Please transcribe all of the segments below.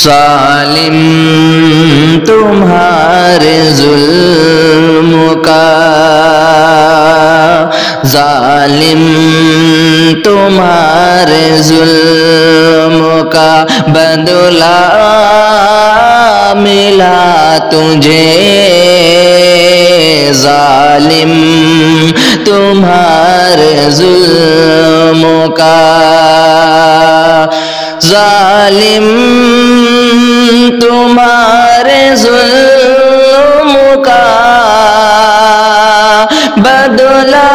ظالم تمہارے ظلم کا، ظالم تمہارے ظلم کا بدلہ ملا تجھے، ظالم تمہارے ظلم کا، ظالم تمہارے ظلم کا بدلہ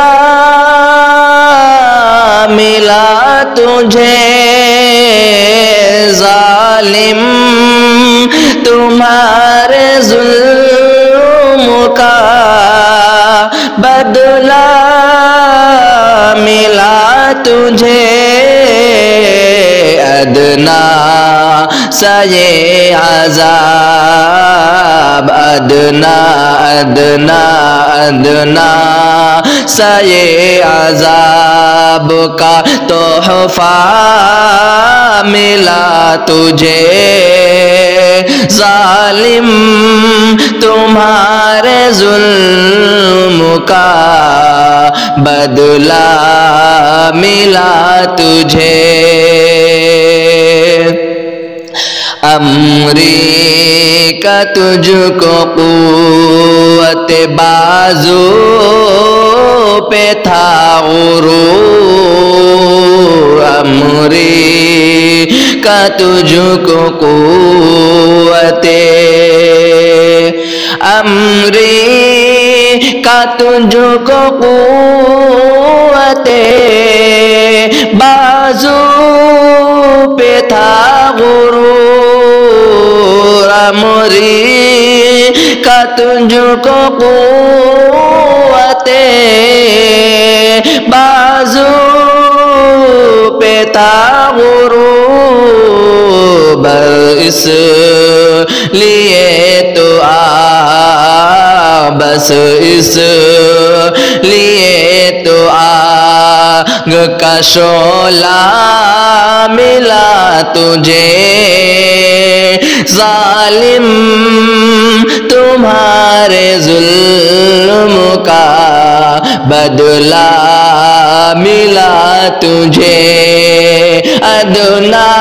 ملا تجھے، ظالم تمہارے ظلم کا بدلہ ملا تجھے، ادنا سا یہ عذاب، ادنا ادنا ادنا سا یہ عذاب کا تحفہ ملا تجھے، ظالم تمہارے ظلم کا بدلہ ملا تجھے، امریکہ تجھ کو قوت بازو پہ تھا غرور، امریکہ تجھ کو قوت، امریکہ تجھ کو قوت بازو پہ تھا غرور، امریکہ تجھ کو قوت بازو پہ تھا غرور، بس اس لیے تو بس اس لیے تو آگ کا شعلہ ملا تجھے، ظالم تمہارے ظلم کا بدلہ ملا تجھے، ادنا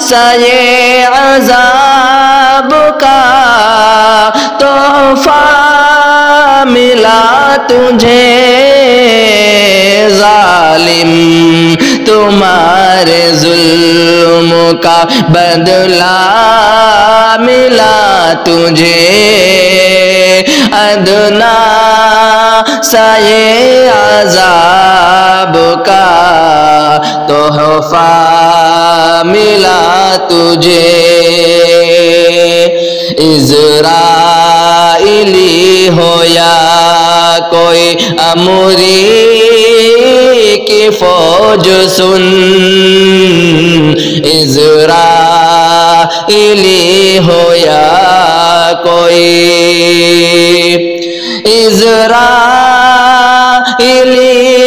سا یہ عذاب کا تحفہ ملا تجھے، ظالم تمہارے ظلم کا بدلہ ملا تجھے، ادنا سا یہ عذاب کا تحفہ ملا تجھے، اسرائیلی ہو یا کوئی اموری کی فوج سن، اسرائیلی ہو یا کوئی، اسرائیلی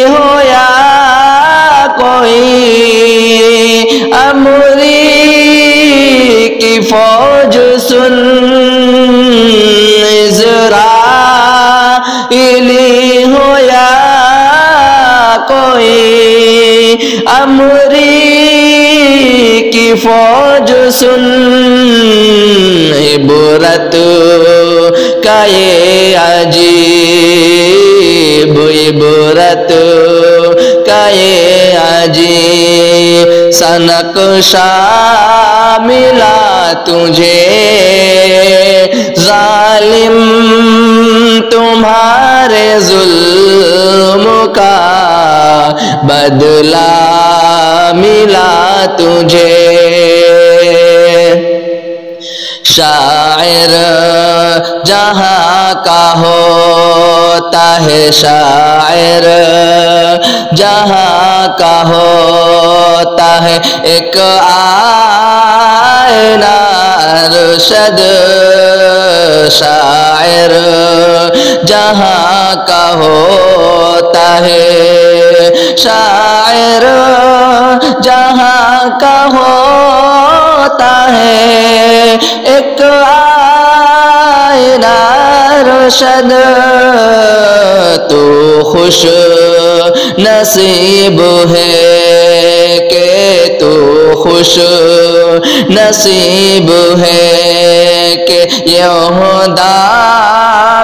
ہو یا کوئی اموری کی فوج سن، اسرائیلی ہو یا کوئی اموری کی فوج سن، عبرت کا یہ عجیب، عبرت کا یہ عجیب سا نقشہ ملا تجھے، ظالم تمہارے ظلم کا بدلہ ملا تجھے، شاعر جہاں کا ہوتا ہے، شاعر جہاں کا ہوتا ہے ایک آئینہ ارشد، شاعر جہاں کا ہوتا ہے، شاعر جہاں کا ہوتا ہوتا ہے ایک آئینہ روشن تو خوش نصیب ہے کہ تو خوش نصیب ہے کہ یہ عہدہ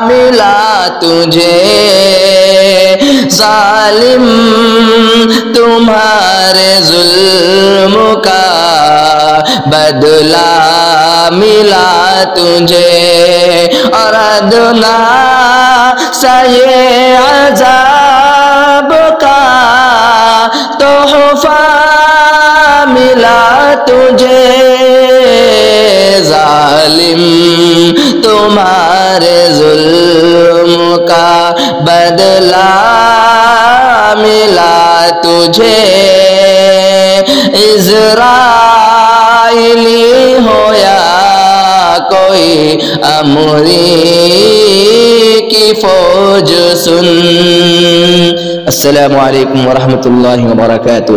ملا تجھے ظالم تمہارے ظلم کا بدلہ ملا تجھے اور ادنا سا یہ عذاب کا تحفہ ملا تجھے ظالم تمہارے ظلم کا بدلہ ملا تجھے اسرائیلی ہو یا کوئی اموری کی فوج سن۔ السلام علیکم ورحمۃ اللہ وبرکاتہ۔